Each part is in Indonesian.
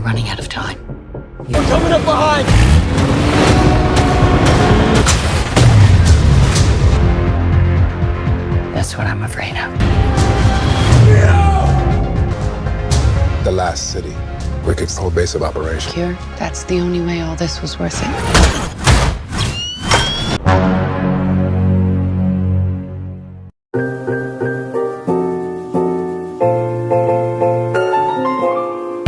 running out of time. We're coming up behind! That's what I'm afraid of. The last city. Wicked's whole base of operation. Cure, that's the only way all this was worth it.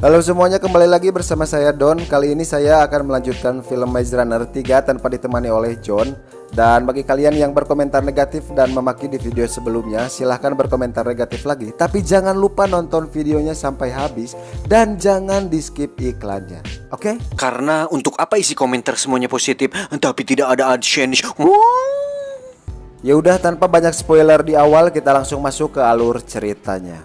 Halo semuanya, kembali lagi bersama saya Don. Kali ini saya akan melanjutkan film Maze Runner 3 tanpa ditemani oleh John. Dan bagi kalian yang berkomentar negatif dan memaki di video sebelumnya, silahkan berkomentar negatif lagi. Tapi jangan lupa nonton videonya sampai habis dan jangan di skip iklannya, oke? Karena untuk apa isi komentar semuanya positif tapi tidak ada AdSense? Ya udah, tanpa banyak spoiler di awal, kita langsung masuk ke alur ceritanya.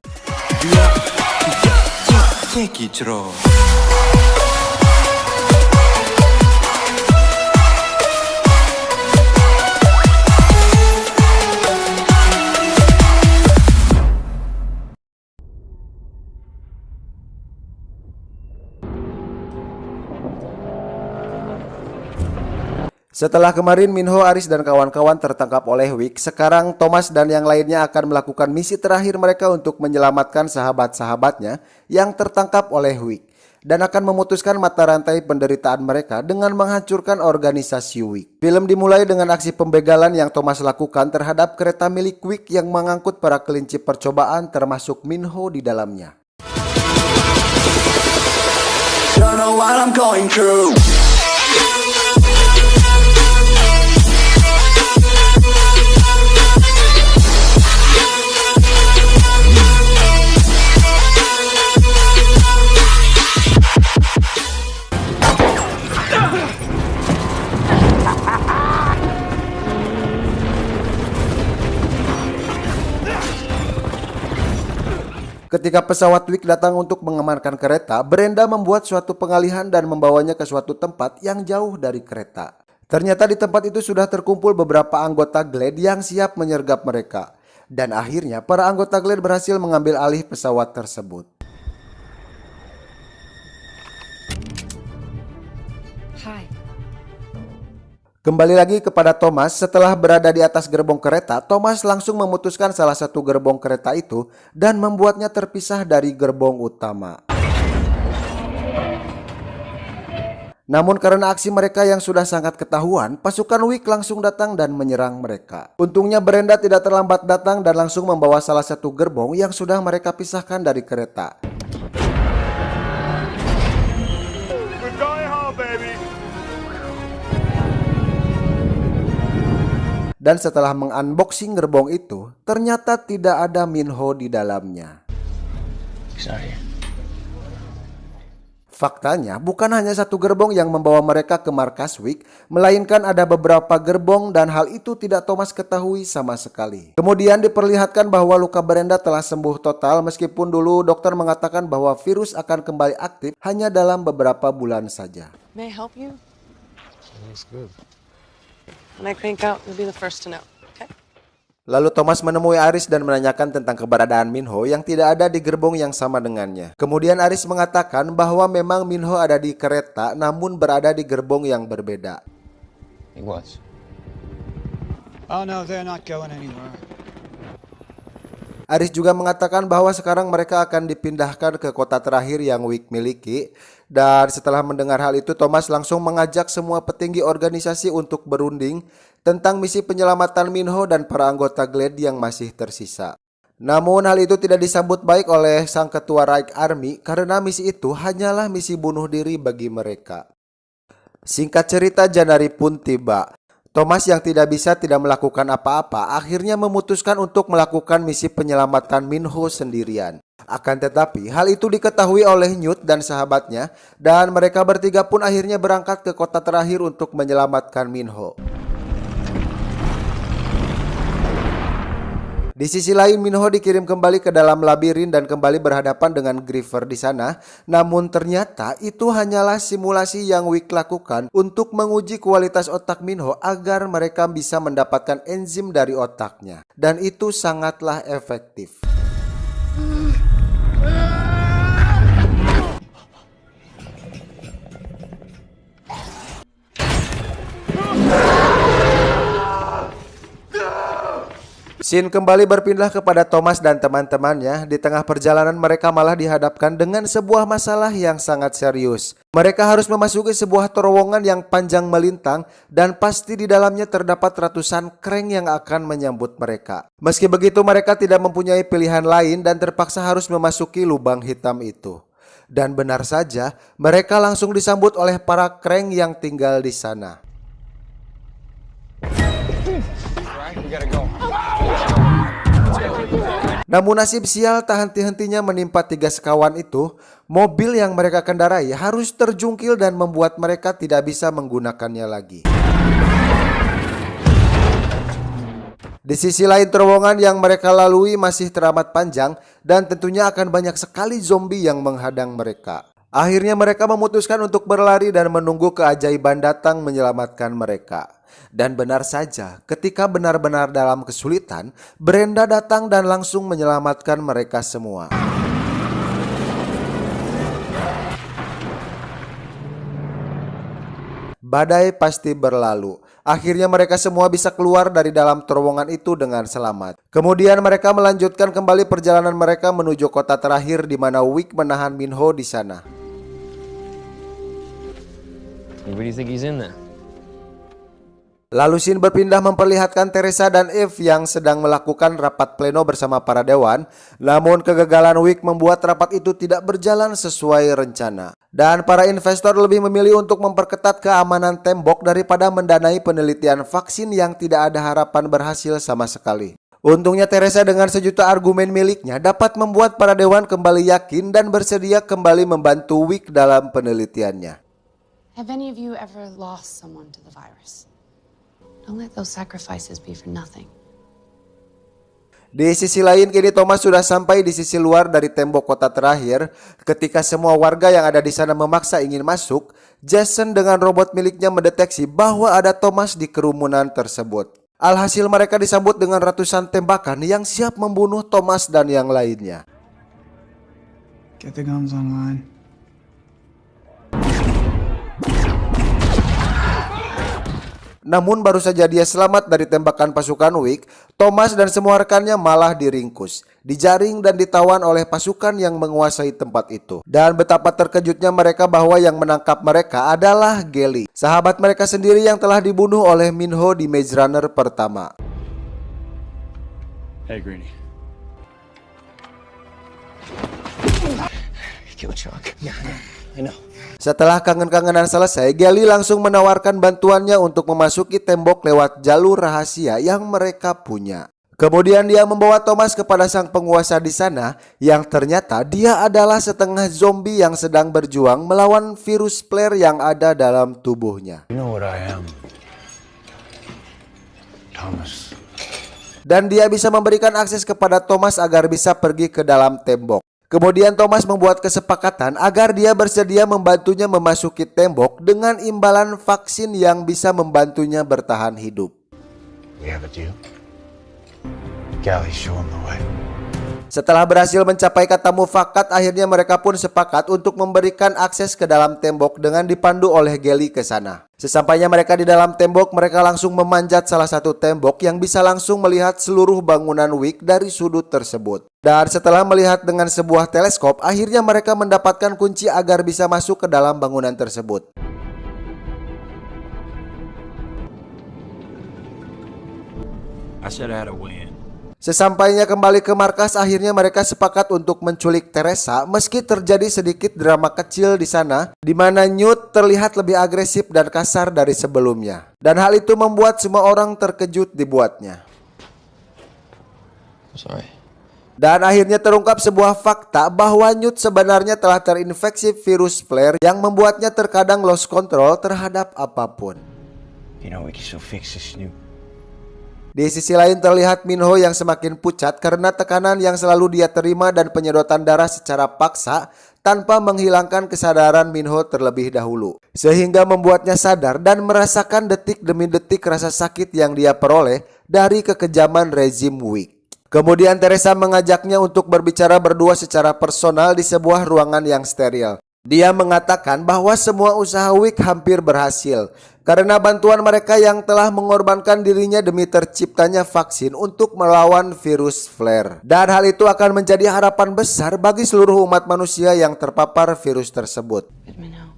Setelah kemarin Minho, Aris dan kawan-kawan tertangkap oleh Wick, sekarang Thomas dan yang lainnya akan melakukan misi terakhir mereka untuk menyelamatkan sahabat-sahabatnya yang tertangkap oleh Wick dan akan memutuskan mata rantai penderitaan mereka dengan menghancurkan organisasi Wick. Film dimulai dengan aksi pembegalan yang Thomas lakukan terhadap kereta milik Wick yang mengangkut para kelinci percobaan termasuk Minho di dalamnya. Don't know what I'm going through. Ketika pesawat Wick datang untuk mengamankan kereta, Brenda membuat suatu pengalihan dan membawanya ke suatu tempat yang jauh dari kereta. Ternyata di tempat itu sudah terkumpul beberapa anggota Glade yang siap menyergap mereka. Dan akhirnya para anggota Glade berhasil mengambil alih pesawat tersebut. Hi. Kembali lagi kepada Thomas. Setelah berada di atas gerbong kereta, Thomas langsung memutuskan salah satu gerbong kereta itu dan membuatnya terpisah dari gerbong utama. Namun karena aksi mereka yang sudah sangat ketahuan, pasukan Wick langsung datang dan menyerang mereka. Untungnya Brenda tidak terlambat datang dan langsung membawa salah satu gerbong yang sudah mereka pisahkan dari kereta. We're going home, baby! Dan setelah mengunboxing gerbong itu, ternyata tidak ada Minho di dalamnya. Faktanya, bukan hanya satu gerbong yang membawa mereka ke markas Wick, melainkan ada beberapa gerbong dan hal itu tidak Thomas ketahui sama sekali. Kemudian diperlihatkan bahwa luka Brenda telah sembuh total meskipun dulu dokter mengatakan bahwa virus akan kembali aktif hanya dalam beberapa bulan saja. May I help you? Looks good. When I crank out, you'll be the first to know. Okay? Lalu Thomas menemui Aris dan menanyakan tentang keberadaan Minho yang tidak ada di gerbong yang sama dengannya. Kemudian Aris mengatakan bahwa memang Minho ada di kereta namun berada di gerbong yang berbeda. He was. Oh no, they're not going anywhere. Aris juga mengatakan bahwa sekarang mereka akan dipindahkan ke kota terakhir yang Wick miliki. Dan setelah mendengar hal itu, Thomas langsung mengajak semua petinggi organisasi untuk berunding tentang misi penyelamatan Minho dan para anggota Glade yang masih tersisa. Namun hal itu tidak disambut baik oleh sang ketua Reich Army karena misi itu hanyalah misi bunuh diri bagi mereka. Singkat cerita, Januari pun tiba. Thomas yang tidak melakukan apa-apa akhirnya memutuskan untuk melakukan misi penyelamatan Minho sendirian. Akan tetapi hal itu diketahui oleh Newt dan sahabatnya dan mereka bertiga pun akhirnya berangkat ke kota terakhir untuk menyelamatkan Minho. Di sisi lain, Minho dikirim kembali ke dalam labirin dan kembali berhadapan dengan Griever di sana. Namun ternyata itu hanyalah simulasi yang Wick lakukan untuk menguji kualitas otak Minho agar mereka bisa mendapatkan enzim dari otaknya. Dan itu sangatlah efektif. Scene kembali berpindah kepada Thomas dan teman-temannya. Di tengah perjalanan mereka malah dihadapkan dengan sebuah masalah yang sangat serius. Mereka harus memasuki sebuah terowongan yang panjang melintang dan pasti di dalamnya terdapat ratusan crank yang akan menyambut mereka. Meski begitu mereka tidak mempunyai pilihan lain dan terpaksa harus memasuki lubang hitam itu. Dan benar saja, mereka langsung disambut oleh para crank yang tinggal di sana. Namun nasib sial tak henti-hentinya menimpa 3 sekawan itu. Mobil yang mereka kendarai harus terjungkil dan membuat mereka tidak bisa menggunakannya lagi. Di sisi lain terowongan yang mereka lalui masih teramat panjang dan tentunya akan banyak sekali zombie yang menghadang mereka. Akhirnya mereka memutuskan untuk berlari dan menunggu keajaiban datang menyelamatkan mereka. Dan benar saja, ketika benar-benar dalam kesulitan, Brenda datang dan langsung menyelamatkan mereka semua. Badai pasti berlalu. Akhirnya mereka semua bisa keluar dari dalam terowongan itu dengan selamat. Kemudian mereka melanjutkan kembali perjalanan mereka menuju kota terakhir di mana Wick menahan Minho di sana. What do you think he's in there? Lalu scene berpindah memperlihatkan Teresa dan Eve yang sedang melakukan rapat pleno bersama para dewan. Namun kegagalan Wick membuat rapat itu tidak berjalan sesuai rencana. Dan para investor lebih memilih untuk memperketat keamanan tembok daripada mendanai penelitian vaksin yang tidak ada harapan berhasil sama sekali. Untungnya Teresa dengan sejuta argumen miliknya dapat membuat para dewan kembali yakin dan bersedia kembali membantu Wick dalam penelitiannya. Have any of you ever lost someone to the virus? Don't let those sacrifices be for nothing. Di sisi lain kini Thomas sudah sampai di sisi luar dari tembok kota terakhir. Ketika semua warga yang ada di sana memaksa ingin masuk, Jason dengan robot miliknya mendeteksi bahwa ada Thomas di kerumunan tersebut. Alhasil mereka disambut dengan ratusan tembakan yang siap membunuh Thomas dan yang lainnya. Get the guns online. Namun baru saja dia selamat dari tembakan pasukan Wick, Thomas dan semua rekannya malah diringkus, dijaring dan ditawan oleh pasukan yang menguasai tempat itu. Dan betapa terkejutnya mereka bahwa yang menangkap mereka adalah Gally, sahabat mereka sendiri yang telah dibunuh oleh Minho di Maze Runner pertama. Hey, Greenie. Kill Chuck. Yeah, I know. Setelah kangen-kangenan selesai, Gally langsung menawarkan bantuannya untuk memasuki tembok lewat jalur rahasia yang mereka punya. Kemudian dia membawa Thomas kepada sang penguasa di sana yang ternyata dia adalah setengah zombie yang sedang berjuang melawan virus plague yang ada dalam tubuhnya. You know what I am, Thomas. Dan dia bisa memberikan akses kepada Thomas agar bisa pergi ke dalam tembok. Kemudian Thomas membuat kesepakatan agar dia bersedia membantunya memasuki tembok dengan imbalan vaksin yang bisa membantunya bertahan hidup. We have a deal. Gally, show him the way. Setelah berhasil mencapai kata mufakat, akhirnya mereka pun sepakat untuk memberikan akses ke dalam tembok dengan dipandu oleh Gally ke sana. Sesampainya mereka di dalam tembok, mereka langsung memanjat salah satu tembok yang bisa langsung melihat seluruh bangunan Wick dari sudut tersebut. Dan setelah melihat dengan sebuah teleskop, akhirnya mereka mendapatkan kunci agar bisa masuk ke dalam bangunan tersebut. I said I had a way in. Sesampainya kembali ke markas, akhirnya mereka sepakat untuk menculik Teresa meski terjadi sedikit drama kecil di sana di mana Newt terlihat lebih agresif dan kasar dari sebelumnya. Dan hal itu membuat semua orang terkejut dibuatnya. Sorry. Dan akhirnya terungkap sebuah fakta bahwa Newt sebenarnya telah terinfeksi virus flare yang membuatnya terkadang lost control terhadap apapun. You know we can still fix this, Snoop. Di sisi lain terlihat Minho yang semakin pucat karena tekanan yang selalu dia terima dan penyedotan darah secara paksa tanpa menghilangkan kesadaran Minho terlebih dahulu. Sehingga membuatnya sadar dan merasakan detik demi detik rasa sakit yang dia peroleh dari kekejaman rezim Wick. Kemudian Teresa mengajaknya untuk berbicara berdua secara personal di sebuah ruangan yang steril. Dia mengatakan bahwa semua usaha Wick hampir berhasil karena bantuan mereka yang telah mengorbankan dirinya demi terciptanya vaksin untuk melawan virus flare. Dan hal itu akan menjadi harapan besar bagi seluruh umat manusia yang terpapar virus tersebut. But Minho,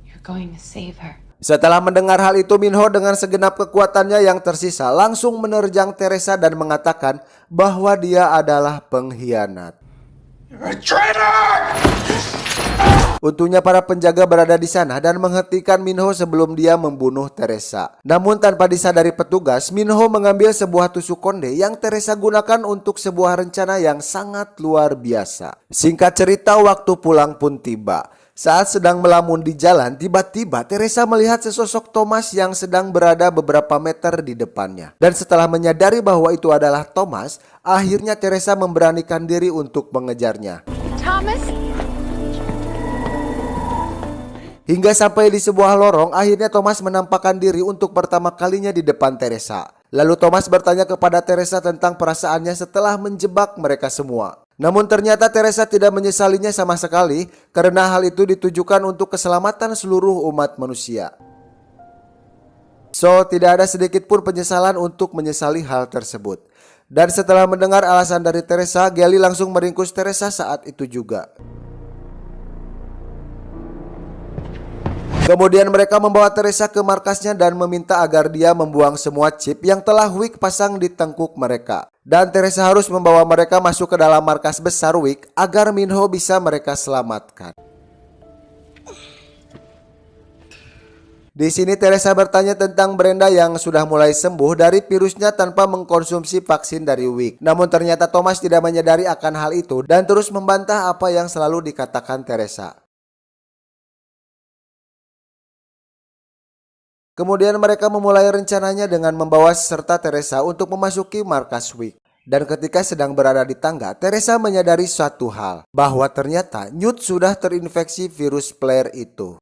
you're going to save her. Setelah mendengar hal itu, Minho dengan segenap kekuatannya yang tersisa langsung menerjang Teresa dan mengatakan bahwa dia adalah pengkhianat. Untungnya para penjaga berada di sana dan menghentikan Minho sebelum dia membunuh Teresa. Namun tanpa disadari petugas, Minho mengambil sebuah tusuk konde yang Teresa gunakan untuk sebuah rencana yang sangat luar biasa. Singkat cerita, waktu pulang pun tiba. Saat sedang melamun di jalan, tiba-tiba Teresa melihat sesosok Thomas yang sedang berada beberapa meter di depannya. Dan setelah menyadari bahwa itu adalah Thomas, akhirnya Teresa memberanikan diri untuk mengejarnya. Thomas? Hingga sampai di sebuah lorong, akhirnya Thomas menampakkan diri untuk pertama kalinya di depan Teresa. Lalu Thomas bertanya kepada Teresa tentang perasaannya setelah menjebak mereka semua. Namun ternyata Teresa tidak menyesalinya sama sekali karena hal itu ditujukan untuk keselamatan seluruh umat manusia. So, tidak ada sedikit pun penyesalan untuk menyesali hal tersebut. Dan setelah mendengar alasan dari Teresa, Gally langsung meringkus Teresa saat itu juga. Kemudian mereka membawa Teresa ke markasnya dan meminta agar dia membuang semua chip yang telah Wick pasang di tengkuk mereka. Dan Teresa harus membawa mereka masuk ke dalam markas besar Wick agar Minho bisa mereka selamatkan. Di sini Teresa bertanya tentang Brenda yang sudah mulai sembuh dari virusnya tanpa mengkonsumsi vaksin dari Wick. Namun ternyata Thomas tidak menyadari akan hal itu dan terus membantah apa yang selalu dikatakan Teresa. Kemudian mereka memulai rencananya dengan membawa serta Teresa untuk memasuki markas Wick. Dan ketika sedang berada di tangga, Teresa menyadari suatu hal, bahwa ternyata Newt sudah terinfeksi virus flare itu.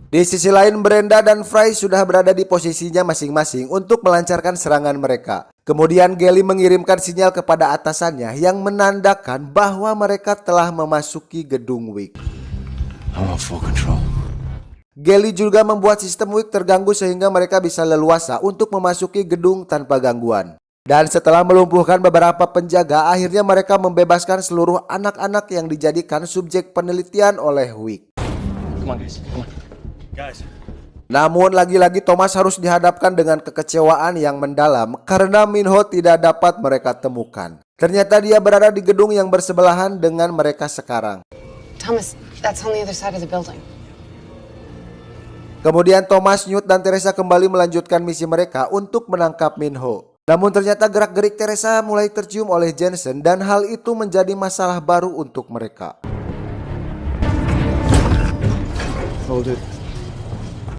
Di sisi lain, Brenda dan Fry sudah berada di posisinya masing-masing untuk melancarkan serangan mereka. Kemudian Gally mengirimkan sinyal kepada atasannya yang menandakan bahwa mereka telah memasuki gedung Wick. I'm on full control. Gally juga membuat sistem Wick terganggu sehingga mereka bisa leluasa untuk memasuki gedung tanpa gangguan. Dan setelah melumpuhkan beberapa penjaga, akhirnya mereka membebaskan seluruh anak-anak yang dijadikan subjek penelitian oleh Wick. Come on, guys. Come on. Guys. Namun lagi-lagi Thomas harus dihadapkan dengan kekecewaan yang mendalam karena Minho tidak dapat mereka temukan. Ternyata dia berada di gedung yang bersebelahan dengan mereka sekarang. Thomas, that's on the other side of the building. Kemudian Thomas, Newt, dan Teresa kembali melanjutkan misi mereka untuk menangkap Minho. Namun ternyata gerak-gerik Teresa mulai tercium oleh Jensen dan hal itu menjadi masalah baru untuk mereka. Hold it.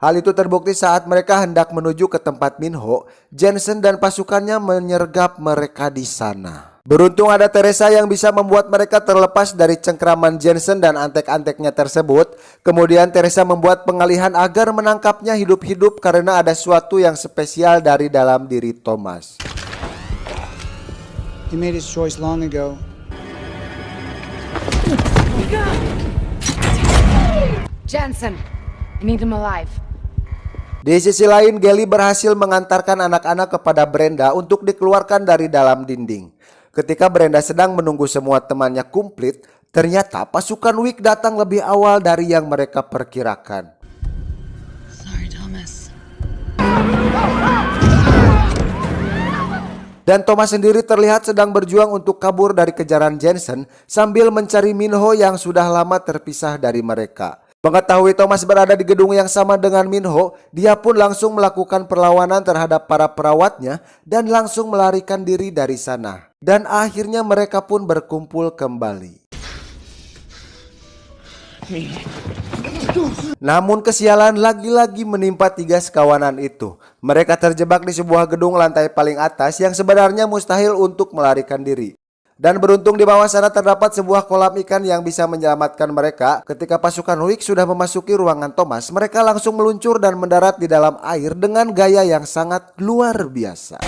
Hal itu terbukti saat mereka hendak menuju ke tempat Minho. Jensen dan pasukannya menyergap mereka di sana. Beruntung ada Teresa yang bisa membuat mereka terlepas dari cengkraman Jensen dan antek-anteknya tersebut. Kemudian Teresa membuat pengalihan agar menangkapnya hidup-hidup karena ada sesuatu yang spesial dari dalam diri Thomas. He made his choice long ago. Jensen, I need him alive. Di sisi lain, Gally berhasil mengantarkan anak-anak kepada Brenda untuk dikeluarkan dari dalam dinding. Ketika Brenda sedang menunggu semua temannya komplit, ternyata pasukan Wick datang lebih awal dari yang mereka perkirakan. Sorry, Thomas. Dan Thomas sendiri terlihat sedang berjuang untuk kabur dari kejaran Jensen sambil mencari Minho yang sudah lama terpisah dari mereka. Mengetahui Thomas berada di gedung yang sama dengan Minho, dia pun langsung melakukan perlawanan terhadap para perawatnya dan langsung melarikan diri dari sana. Dan akhirnya mereka pun berkumpul kembali. Namun kesialan lagi-lagi menimpa 3 sekawanan itu. Mereka terjebak di sebuah gedung lantai paling atas yang sebenarnya mustahil untuk melarikan diri. Dan beruntung di bawah sana terdapat sebuah kolam ikan yang bisa menyelamatkan mereka. Ketika pasukan Wick sudah memasuki ruangan Thomas, mereka langsung meluncur dan mendarat di dalam air dengan gaya yang sangat luar biasa.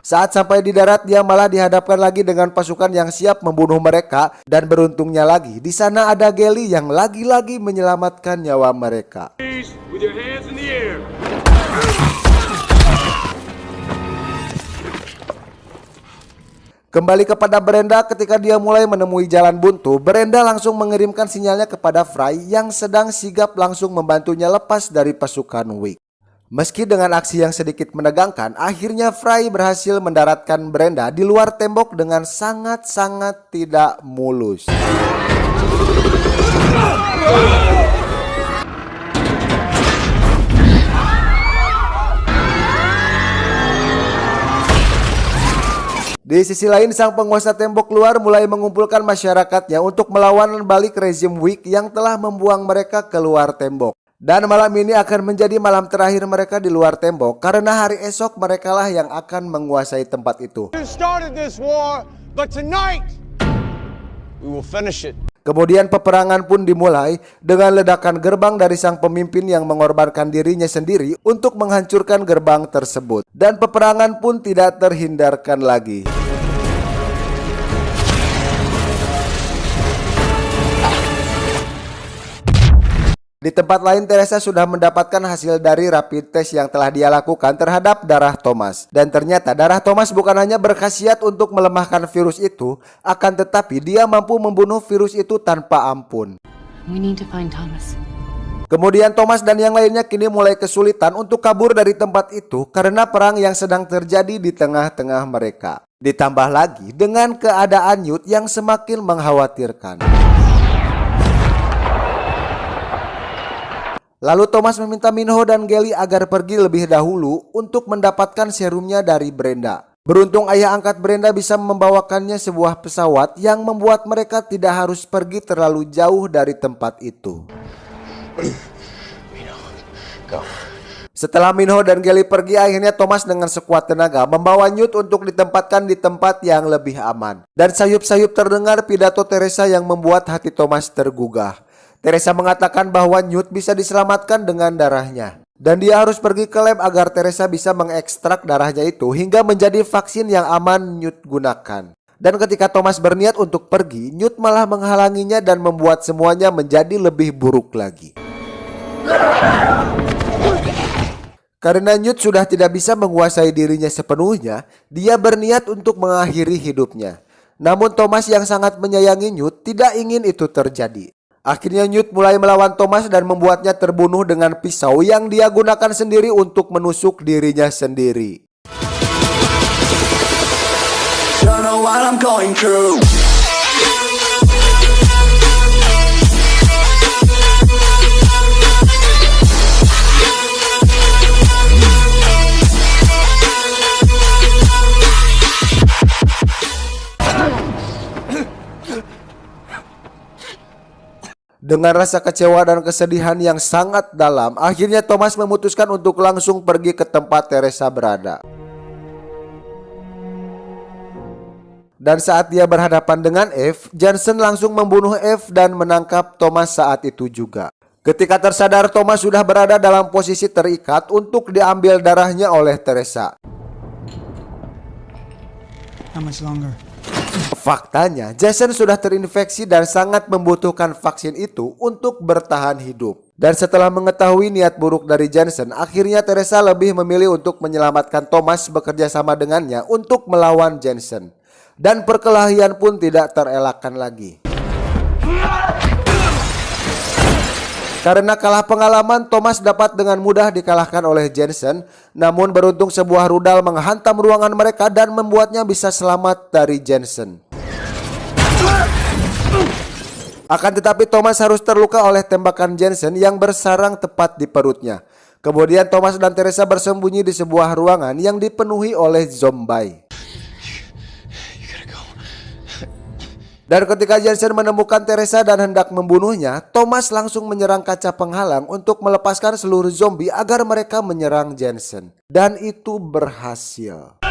Saat sampai di darat, dia malah dihadapkan lagi dengan pasukan yang siap membunuh mereka. Dan beruntungnya lagi, di sana ada Gally yang lagi-lagi menyelamatkan nyawa mereka. With your hands in the air. Kembali kepada Brenda, ketika dia mulai menemui jalan buntu, Brenda langsung mengirimkan sinyalnya kepada Fry yang sedang sigap langsung membantunya lepas dari pasukan Wick. Meski dengan aksi yang sedikit menegangkan, akhirnya Fry berhasil mendaratkan Brenda di luar tembok dengan sangat-sangat tidak mulus. Di sisi lain, sang penguasa tembok luar mulai mengumpulkan masyarakatnya untuk melawan balik rezim Wick yang telah membuang mereka keluar tembok. Dan malam ini akan menjadi malam terakhir mereka di luar tembok, karena hari esok merekalah yang akan menguasai tempat itu. You started this war, but tonight we will finish it. Kemudian peperangan pun dimulai dengan ledakan gerbang dari sang pemimpin yang mengorbankan dirinya sendiri untuk menghancurkan gerbang tersebut. Dan peperangan pun tidak terhindarkan lagi. Di tempat lain, Teresa sudah mendapatkan hasil dari rapid test yang telah dia lakukan terhadap darah Thomas. Dan ternyata darah Thomas bukan hanya berkhasiat untuk melemahkan virus itu, akan tetapi dia mampu membunuh virus itu tanpa ampun. We need to find Thomas. Kemudian Thomas dan yang lainnya kini mulai kesulitan untuk kabur dari tempat itu karena perang yang sedang terjadi di tengah-tengah mereka. Ditambah lagi dengan keadaan Newt yang semakin mengkhawatirkan. Lalu Thomas meminta Minho dan Gally agar pergi lebih dahulu untuk mendapatkan serumnya dari Brenda. Beruntung ayah angkat Brenda bisa membawakannya sebuah pesawat yang membuat mereka tidak harus pergi terlalu jauh dari tempat itu. Setelah Minho dan Gally pergi, akhirnya Thomas dengan sekuat tenaga membawa Newt untuk ditempatkan di tempat yang lebih aman. Dan sayup-sayup terdengar pidato Teresa yang membuat hati Thomas tergugah. Teresa mengatakan bahwa Newt bisa diselamatkan dengan darahnya. Dan dia harus pergi ke lab agar Teresa bisa mengekstrak darahnya itu hingga menjadi vaksin yang aman Newt gunakan. Dan ketika Thomas berniat untuk pergi, Newt malah menghalanginya dan membuat semuanya menjadi lebih buruk lagi. Karena Newt sudah tidak bisa menguasai dirinya sepenuhnya, dia berniat untuk mengakhiri hidupnya. Namun Thomas yang sangat menyayangi Newt tidak ingin itu terjadi. Akhirnya Newt mulai melawan Thomas dan membuatnya terbunuh dengan pisau yang dia gunakan sendiri untuk menusuk dirinya sendiri. Don't know what I'm going through. Dengan rasa kecewa dan kesedihan yang sangat dalam, akhirnya Thomas memutuskan untuk langsung pergi ke tempat Teresa berada. Dan saat dia berhadapan dengan Eve, Jensen langsung membunuh Eve dan menangkap Thomas saat itu juga. Ketika tersadar, Thomas sudah berada dalam posisi terikat untuk diambil darahnya oleh Teresa. How much longer? Faktanya, Jason sudah terinfeksi dan sangat membutuhkan vaksin itu untuk bertahan hidup. Dan setelah mengetahui niat buruk dari Jensen, akhirnya Teresa lebih memilih untuk menyelamatkan Thomas bekerja sama dengannya untuk melawan Jensen. Dan perkelahian pun tidak terelakkan lagi. Karena kalah pengalaman, Thomas dapat dengan mudah dikalahkan oleh Jensen. Namun beruntung sebuah rudal menghantam ruangan mereka dan membuatnya bisa selamat dari Jensen. Akan tetapi Thomas harus terluka oleh tembakan Jensen yang bersarang tepat di perutnya. Kemudian Thomas dan Teresa bersembunyi di sebuah ruangan yang dipenuhi oleh zombie. Dan ketika Jensen menemukan Teresa dan hendak membunuhnya, Thomas langsung menyerang kaca penghalang untuk melepaskan seluruh zombie agar mereka menyerang Jensen. Dan itu berhasil.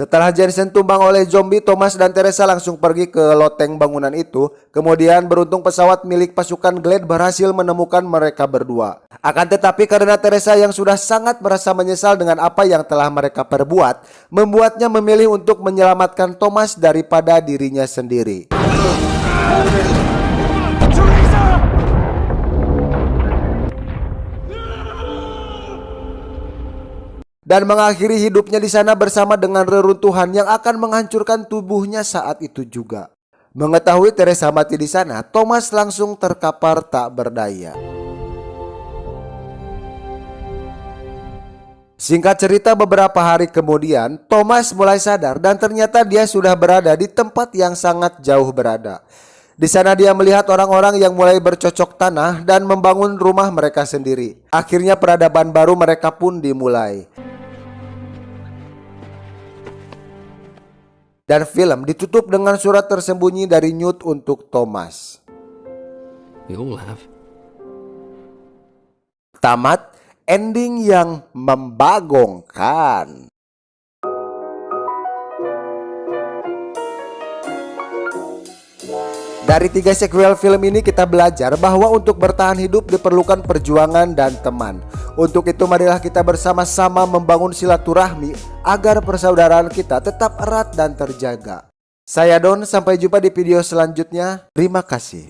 Setelah Jensen tumbang oleh zombie, Thomas dan Teresa langsung pergi ke loteng bangunan itu. Kemudian beruntung pesawat milik pasukan Glade berhasil menemukan mereka berdua. Akan tetapi karena Teresa yang sudah sangat merasa menyesal dengan apa yang telah mereka perbuat, membuatnya memilih untuk menyelamatkan Thomas daripada dirinya sendiri. Dan mengakhiri hidupnya di sana bersama dengan reruntuhan yang akan menghancurkan tubuhnya saat itu juga. Mengetahui Teresa mati di sana, Thomas langsung terkapar tak berdaya. Singkat cerita, beberapa hari kemudian Thomas mulai sadar dan ternyata dia sudah berada di tempat yang sangat jauh berada. Di sana dia melihat orang-orang yang mulai bercocok tanah dan membangun rumah mereka sendiri. Akhirnya peradaban baru mereka pun dimulai. Dan film ditutup dengan surat tersembunyi dari Newt untuk Thomas. We all have. Tamat, ending yang membagongkan. Dari 3 sequel film ini kita belajar bahwa untuk bertahan hidup diperlukan perjuangan dan teman. Untuk itu marilah kita bersama-sama membangun silaturahmi agar persaudaraan kita tetap erat dan terjaga. Saya Don, sampai jumpa di video selanjutnya. Terima kasih.